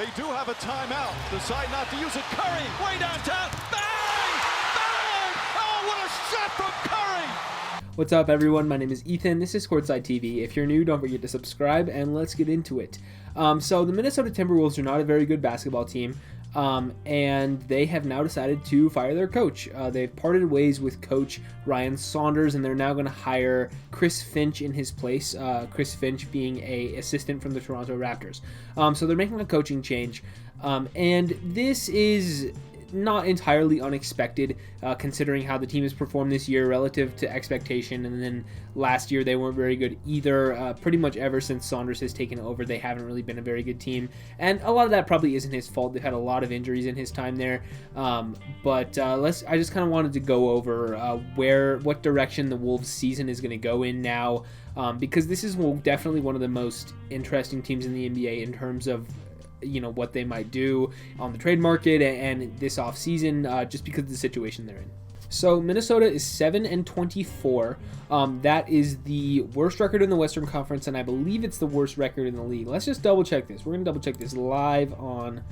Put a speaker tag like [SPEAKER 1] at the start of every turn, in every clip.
[SPEAKER 1] They do have a timeout. Decide not to use it. Curry, way downtown. Bang! Bang! Oh, what a shot from Curry!
[SPEAKER 2] What's up, everyone? My name is Ethan. This is Courtside TV. If you're new, don't forget to subscribe, and let's get into it. So the Minnesota Timberwolves are not a very good basketball team, and they have now decided to fire their coach. They've parted ways with coach Ryan Saunders, and they're now going to hire Chris Finch in his place, Chris Finch being an assistant from the Toronto Raptors. So they're making a coaching change, and this is not entirely unexpected, considering how the team has performed this year relative to expectation. And then last year they weren't very good either. Pretty much ever since Saunders has taken over, they haven't really been a very good team, and a lot of that probably isn't his fault. They've had a lot of injuries in his time there, but I just kind of wanted to go over what direction the Wolves season is going to go in now, because this is definitely one of the most interesting teams in the NBA in terms of what they might do on the trade market and this offseason, just because of the situation they're in. So Minnesota is 7-24. That is the worst record in the Western Conference, and I believe it's the worst record in the league. Let's just double check this. We're gonna double check this live on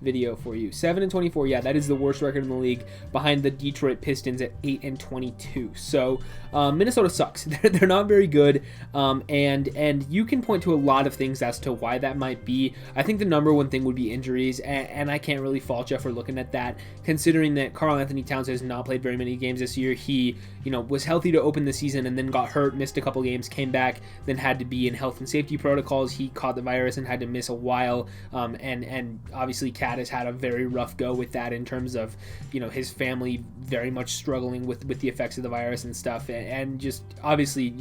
[SPEAKER 2] video for you. 7-24. Yeah, that is the worst record in the league, behind the Detroit Pistons at 8-22. So Minnesota sucks. They're not very good, and you can point to a lot of things as to why that might be. I think the number one thing would be injuries, and I can't really fault you for looking at that, considering that Karl-Anthony Towns has not played very many games this year. He was healthy to open the season and then got hurt, missed a couple games, came back, then had to be in health and safety protocols. He caught the virus and had to miss a while, and obviously Cat has had a very rough go with that in terms of his family very much struggling with the effects of the virus and stuff, and just obviously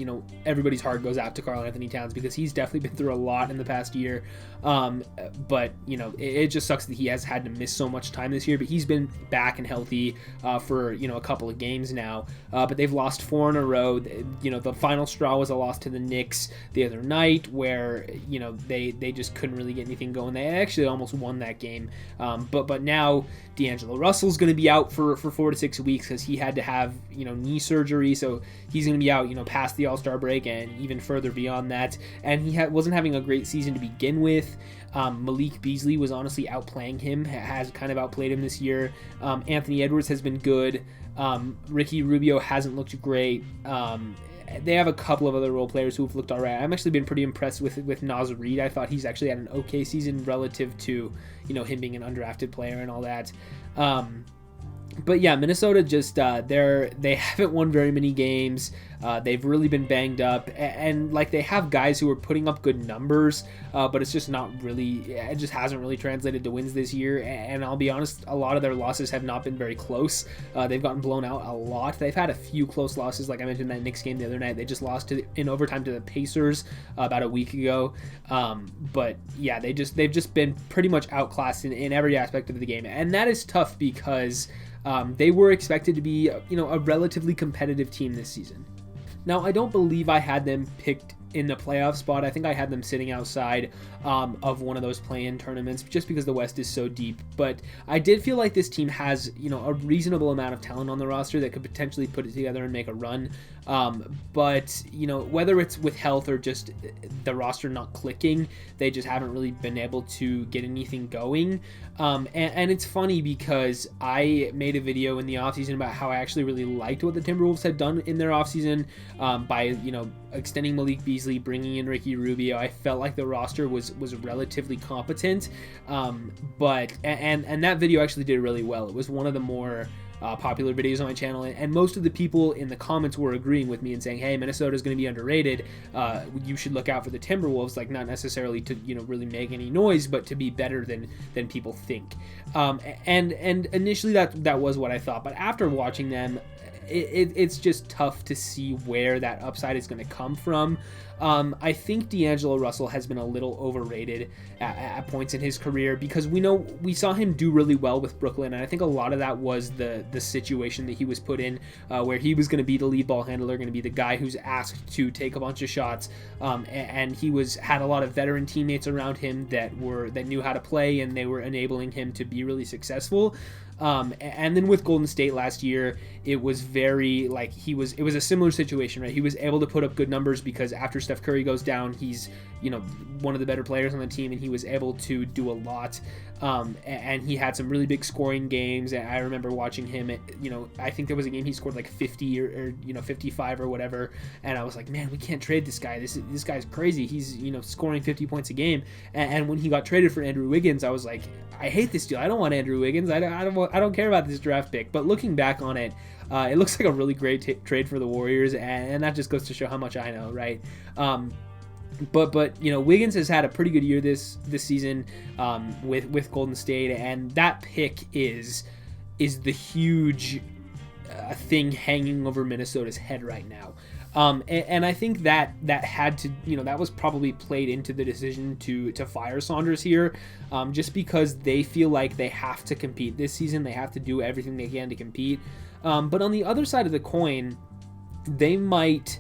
[SPEAKER 2] everybody's heart goes out to Karl-Anthony Towns because he's definitely been through a lot in the past year, but it just sucks that he has had to miss so much time this year. But he's been back and healthy for a couple of games now, but they've lost 4 in a row. The final straw was a loss to the Knicks the other night, where they just couldn't really get anything going. They actually almost won that game, but now D'Angelo Russell's going to be out for 4 to 6 weeks because he had to have knee surgery, so he's going to be out past the All-Star break and even further beyond that. And he wasn't having a great season to begin with. Malik Beasley was honestly outplaying him, has kind of outplayed him this year. Anthony Edwards has been good. Ricky Rubio hasn't looked great. They have a couple of other role players who've looked all right. I've actually been pretty impressed with Naz Reid. I thought he's actually had an okay season relative to him being an undrafted player and all that. But yeah, Minnesota just they haven't won very many games. They've really been banged up, and they have guys who are putting up good numbers, but it's just not really. It just hasn't really translated to wins this year. And I'll be honest, a lot of their losses have not been very close. They've gotten blown out a lot. They've had a few close losses, like I mentioned that Knicks game the other night. They just lost in overtime to the Pacers about a week ago. But yeah, they've just been pretty much outclassed in every aspect of the game, and that is tough because they were expected to be a relatively competitive team this season. Now, I don't believe I had them picked in the playoff spot. I think I had them sitting outside of one of those play-in tournaments just because the West is so deep. But I did feel like this team has a reasonable amount of talent on the roster that could potentially put it together and make a run. But whether it's with health or just the roster not clicking, they just haven't really been able to get anything going. And it's funny because I made a video in the offseason about how I actually really liked what the Timberwolves had done in their offseason by extending Malik Beasley, bringing in Ricky Rubio. I felt like the roster was relatively competent, but that video actually did really well. It was one of the more popular videos on my channel, and most of the people in the comments were agreeing with me and saying, hey, Minnesota's going to be underrated, you should look out for the Timberwolves, not necessarily to really make any noise, but to be better than people think. And initially that was what I thought, but after watching them, it's just tough to see where that upside is going to come from. I think D'Angelo Russell has been a little overrated at points in his career, because we saw him do really well with Brooklyn, and I think a lot of that was the situation that he was put in, where he was going to be the lead ball handler, going to be the guy who's asked to take a bunch of shots, and he had a lot of veteran teammates around him that knew how to play, and they were enabling him to be really successful. And then with Golden State last year, it was very it was a similar situation, right? He was able to put up good numbers because after Steph Curry goes down, he's, one of the better players on the team, and he was able to do a lot. And he had some really big scoring games. And I remember watching him at, I think there was a game he scored like 50 or 55 or whatever. And I was like, man, we can't trade this guy. This guy's crazy. He's, scoring 50 points a game. And when he got traded for Andrew Wiggins, I was like, I hate this deal. I don't want Andrew Wiggins. I don't care about this draft pick. But looking back on it, it looks like a really great trade for the Warriors. And that just goes to show how much I know, right? But Wiggins has had a pretty good year this season with Golden State, and that pick is the huge thing hanging over Minnesota's head right now. And I think that had to, that was probably played into the decision to fire Saunders here, just because they feel like they have to compete this season. They have to do everything they can to compete. But on the other side of the coin, they might,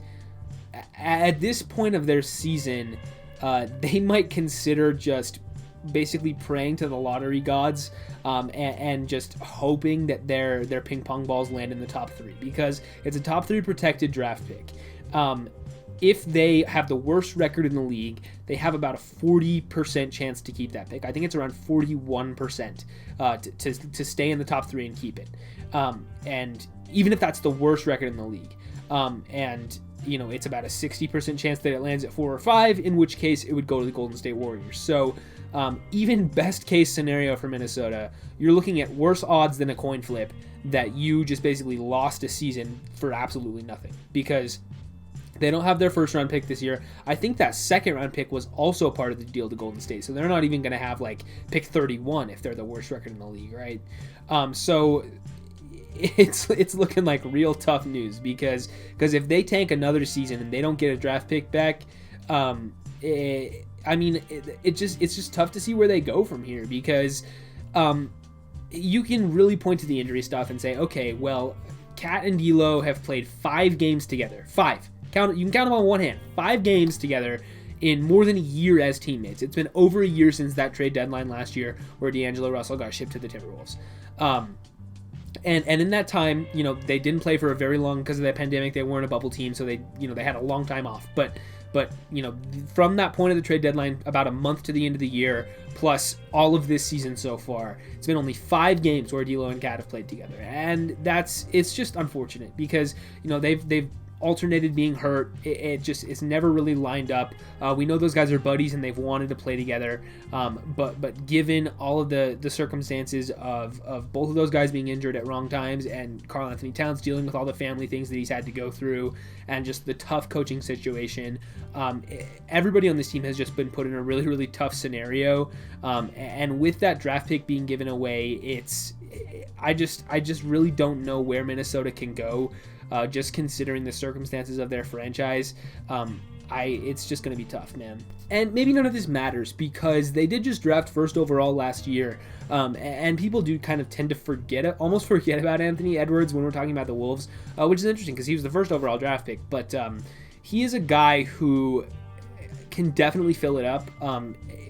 [SPEAKER 2] at this point of their season, they might consider just basically praying to the lottery gods and just hoping that their ping pong balls land in the top 3, because it's a top 3 protected draft pick. If they have the worst record in the league, they have about a 40% chance to keep that pick. I think it's around 41% to stay in the top 3 and keep it. And even if that's the worst record in the league, and it's about a 60% chance that it lands at 4 or 5, in which case it would go to the Golden State Warriors. So even best case scenario for Minnesota, you're looking at worse odds than a coin flip that you just basically lost a season for absolutely nothing, because they don't have their first round pick this year. I think that second round pick was also part of the deal to Golden State. So they're not even going to have like pick 31 if they're the worst record in the league, right? So it's looking like real tough news, because if they tank another season and they don't get a draft pick back, it's just tough to see where they go from here, because you can really point to the injury stuff and say, okay, well, Kat and D'Lo have played 5 games together. 5. You can count them on one hand. 5 games together in more than a year as teammates. It's been over a year since that trade deadline last year where D'Angelo Russell got shipped to the Timberwolves. And in that time, they didn't play for a very long, because of the pandemic. They weren't a bubble team, so they had a long time off. But from that point of the trade deadline, about a month to the end of the year, plus all of this season so far, it's been only 5 games where D'Lo and Kat have played together, and it's just unfortunate, because they've alternated being hurt. It's never really lined up. We know those guys are buddies and they've wanted to play together, but given all of the circumstances of both of those guys being injured at wrong times, and Karl-Anthony Towns dealing with all the family things that he's had to go through, and just the tough coaching situation, everybody on this team has just been put in a really, really tough scenario, and with that draft pick being given away, I just really don't know where Minnesota can go. Just considering the circumstances of their franchise, it's just going to be tough, man. And maybe none of this matters, because they did just draft first overall last year, and people do kind of tend to almost forget about Anthony Edwards when we're talking about the Wolves, which is interesting because he was the first overall draft pick, but he is a guy who can definitely fill it up.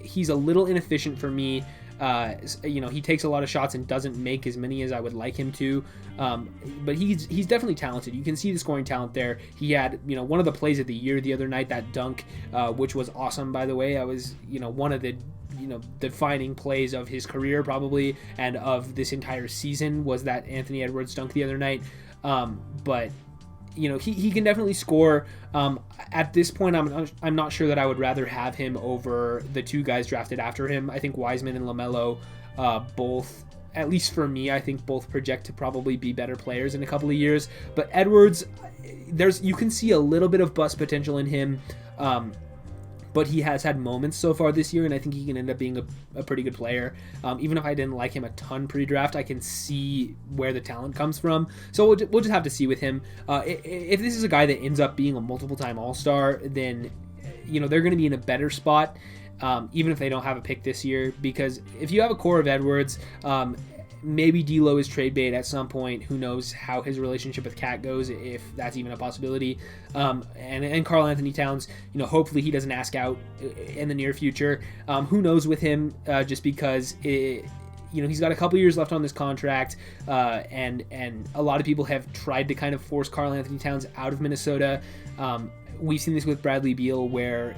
[SPEAKER 2] He's a little inefficient for me. He takes a lot of shots and doesn't make as many as I would like him to, but he's definitely talented. You can see the scoring talent there. He had one of the plays of the year the other night, that dunk, which was awesome, by the way. I was one of the defining plays of his career probably, and of this entire season, was that Anthony Edwards dunk the other night. But he can definitely score. At this point, I'm not sure that I would rather have him over the 2 guys drafted after him. I think Wiseman and LaMelo, both, at least for me, I think both project to probably be better players in a couple of years. But Edwards, you can see a little bit of bust potential in him. But he has had moments so far this year, and I think he can end up being a pretty good player. Even if I didn't like him a ton pre-draft, I can see where the talent comes from. So we'll just have to see with him. If this is a guy that ends up being a multiple-time All-Star, then they're going to be in a better spot, even if they don't have a pick this year. Because if you have a core of Edwards, maybe D'Lo is trade bait at some point. Who knows how his relationship with Kat goes, if that's even a possibility. And Karl-Anthony Towns, hopefully he doesn't ask out in the near future. Who knows with him, just because he's got a couple years left on this contract, and a lot of people have tried to kind of force Karl-Anthony Towns out of Minnesota. We've seen this with Bradley Beal, where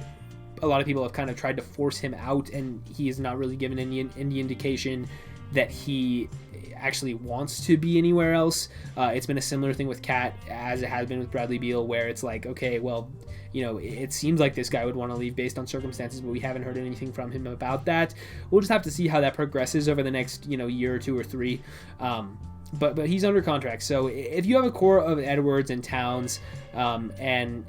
[SPEAKER 2] a lot of people have kind of tried to force him out, and he has not really given any indication that he actually wants to be anywhere else. It's been a similar thing with Cat as it has been with Bradley Beal, where it's like, okay, well, it seems like this guy would want to leave based on circumstances, but we haven't heard anything from him about that. We'll just have to see how that progresses over the next, year or two or three. But he's under contract, so if you have a core of Edwards and Towns, and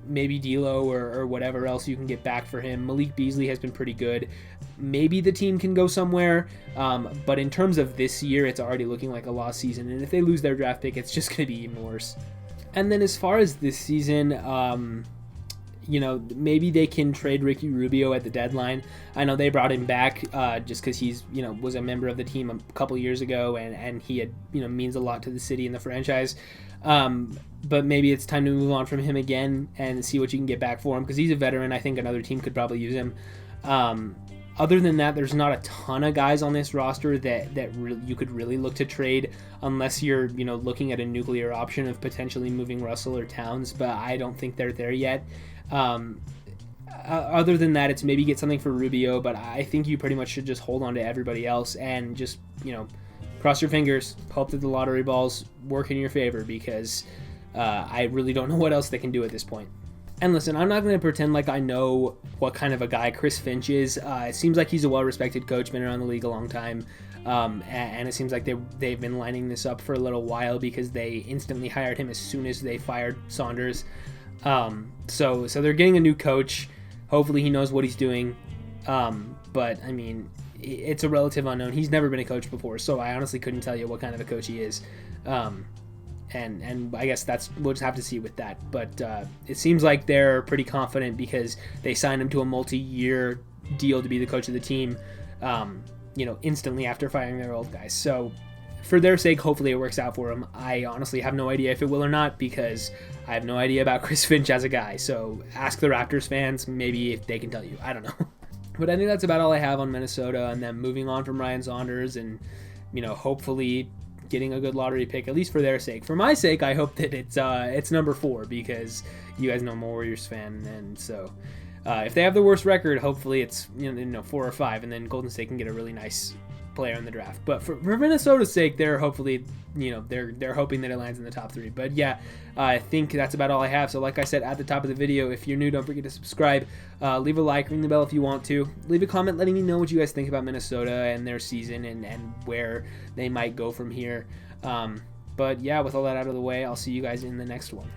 [SPEAKER 2] maybe D'Lo or whatever else you can get back for him, Malik Beasley has been pretty good. Maybe the team can go somewhere, but in terms of this year, it's already looking like a lost season, and if they lose their draft pick, it's just going to be even worse. And then as far as this season, maybe they can trade Ricky Rubio at the deadline. I know they brought him back just because he's, was a member of the team a couple years ago, and he had, means a lot to the city and the franchise. But maybe it's time to move on from him again and see what you can get back for him, because he's a veteran. I think another team could probably use him. Other than that, there's not a ton of guys on this roster that you could really look to trade, unless you're, looking at a nuclear option of potentially moving Russell or Towns, but I don't think they're there yet. Other than that, it's maybe get something for Rubio, but I think you pretty much should just hold on to everybody else and just, cross your fingers, hope that the lottery balls work in your favor, because I really don't know what else they can do at this point. And listen, I'm not going to pretend like I know what kind of a guy Chris Finch is. It seems like he's a well-respected coach, been around the league a long time, and it seems like they've been lining this up for a little while, because they instantly hired him as soon as they fired Saunders. So they're getting a new coach. Hopefully he knows what he's doing. But I mean, it's a relative unknown. He's never been a coach before, so I honestly couldn't tell you what kind of a coach he is. And I guess we'll just have to see with that. But it seems like they're pretty confident, because they signed him to a multi-year deal to be the coach of the team, instantly after firing their old guys. So for their sake, hopefully it works out for him. I honestly have no idea if it will or not, because I have no idea about Chris Finch as a guy. So ask the Raptors fans, maybe if they can tell you. I don't know. But I think that's about all I have on Minnesota, and them moving on from Ryan Saunders, and hopefully getting a good lottery pick, at least for their sake. For my sake, I hope that it's number 4, because you guys know I'm a Warriors fan, and so if they have the worst record, hopefully it's 4 or 5, and then Golden State can get a really nice player in the draft. But for Minnesota's sake, they're hopefully they're hoping that it lands in the top 3. But yeah, I think that's about all I have. So like I said at the top of the video, if you're new, don't forget to subscribe, leave a like, ring the bell if you want to, leave a comment letting me know what you guys think about Minnesota and their season, and where they might go from here. But yeah, with all that out of the way, I'll see you guys in the next one.